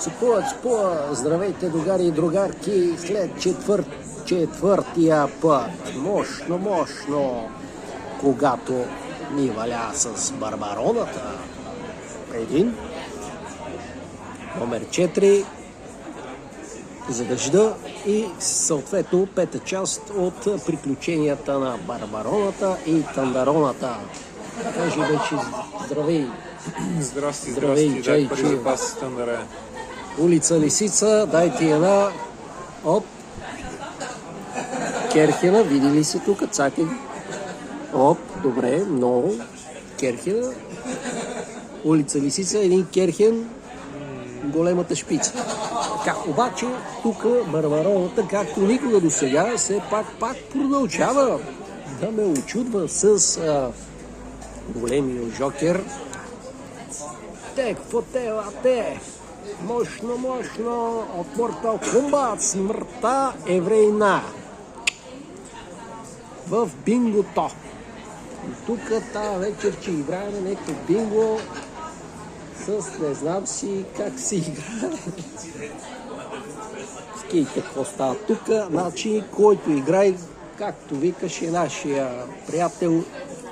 Цупуя. Здравейте, другари и другарки, след четвъртия път. Мощно, когато ми валя с барбароната. Един. Номер 4. За дъжда и съответно пета част от приключенията на барбароната и тандароната. Кажи вече здравей. Здрасти, Чайчи. дай пари за пас тандара. Улица Лисица, дай ти една. Оп. Керхена, види ли се тук? Цаки. Оп, добре, много. Керхена. Улица Лисица, един керхен. Големата шпица. Така, обаче тук барбароната, както никога до сега, все пак продължава да ме очудва с големия жокер. Какво те? Мощно от Mortal Kombat. Смъртта е врейна. В бингото. И тук тази вечер, че играем някакво бинго с не знам си как си играе. Скейте какво става тук. Значи, който играе, както викаше нашия приятел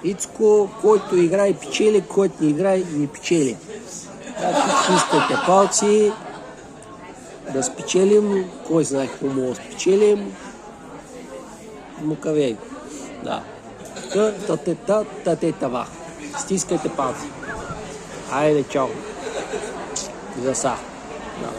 Ицко, който играе печели, който не играе не печели. Значи, чистите палци, да спечелим, кой знае какво мога да спечелим. Мукавей. Да. Та-те-та-те-та-ва. Стискайте палци. Айде, чао. За са. Да.